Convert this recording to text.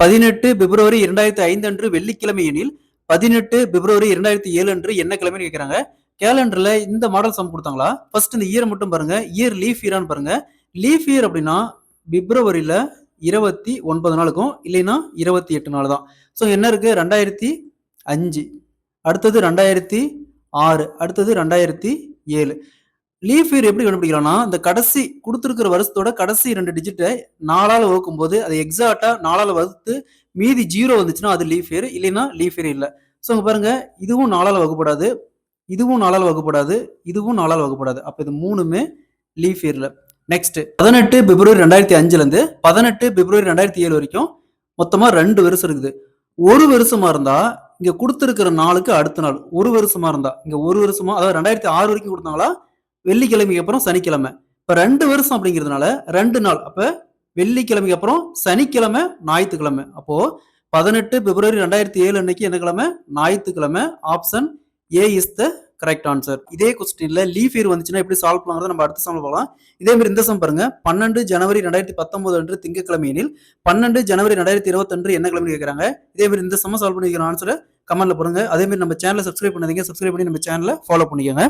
18 பிப்ரவரி 2005 அன்று வெள்ளிக்கிழமை எனில் 18 பிப்ரவரி 2007 அன்று என்ன கிழமைன்னு கேட்கறாங்க. கேலண்டர்ல இந்த மாடல் சம் கொடுத்தாங்களா? ஃபர்ஸ்ட் இந்த இயர் மட்டும் பாருங்க. இயர் லீஃப் இயரான்னு பாருங்க. லீஃப் இயர் அப்படின்னா பிப்ரவரியில 29 நாளுக்கும் இல்லைன்னா 28 நாள் தான். ஸோ என்ன இருக்கு? 2005, அடுத்தது 2006, அடுத்தது 2007. லீஃப் இயர் எப்படி கண்டுபிடிக்கலாம்னா, இந்த கடைசி கொடுத்துருக்கிற வருஷத்தோட கடைசி 2 டிஜிட்டை 4ஆல வகுக்கும் போது அது எக்ஸாக்டா 4ஆல வகுத்து மீதி 0 வந்துச்சுன்னா அது லீஃப் இயர், இல்லைன்னா லீஃப் இயர் இல்லை. ஸோ இங்க பாருங்க, இதுவும் 4ஆல வகுப்படாது, இதுவும் 4ஆல வகுப்படாது, இதுவும் 4ஆல வகுப்படாது. அப்ப இது மூணுமே லீஃப் இயர்ல. நெக்ஸ்ட் 18 பிப்ரவரி 2005ல இருந்து 18 பிப்ரவரி 2007 வரைக்கும் மொத்தமா 2 வருஷம் இருக்குது. ஒரு வருஷமா இருந்தா இங்க கொடுத்திருக்கிற நாளுக்கு அடுத்த நாள். ஒரு வருஷமா இருந்தா இங்க ஒரு வருஷமா, அதாவது 2006 வரைக்கும் கொடுத்தாங்களா? வெள்ளிக்கிழமைக்கு அப்புறம் சனிக்கிழமை. இப்ப 2 வருஷம் அப்படிங்கிறதுனால 2 நாள். அப்ப வெள்ளிக்கிழமைக்கு அப்புறம் சனிக்கிழமை, ஞாயிற்றுக்கிழமை. அப்போ 18 பிப்ரவரி 2007 அன்னைக்கு என்ன கிழமை? ஞாயிற்றுக்கிழமை. Option A is the correct answer. இதே கொஸ்டின்ல லீஃப் இயர் வந்துச்சுன்னா எப்படி சால்வ் பண்ணலாம்ங்கறத நம்ம அடுத்த சம்ல பார்க்கலாம். இதே மாதிரி இந்த சம் பாருங்க. 12 ஜனவரி 2019 அன்று திங்கட்கிழமை எனில் 12 ஜனவரி 2020 அன்று என்ன கிழமைன்னு கேட்கறாங்க. இதே மாதிரி இந்த சம் சால்வ் பண்ணிக்கிற ஆன்சரை கமெண்ட்ல போடுங்க. அதே மாதிரி நம்ம சேனலை சப்ஸ்கிரைப் பண்ணாதீங்க. சப்ஸ்கிரைப் பண்ணி நம்ம சேனலை ஃபாலோ பண்ணிக்கோங்க.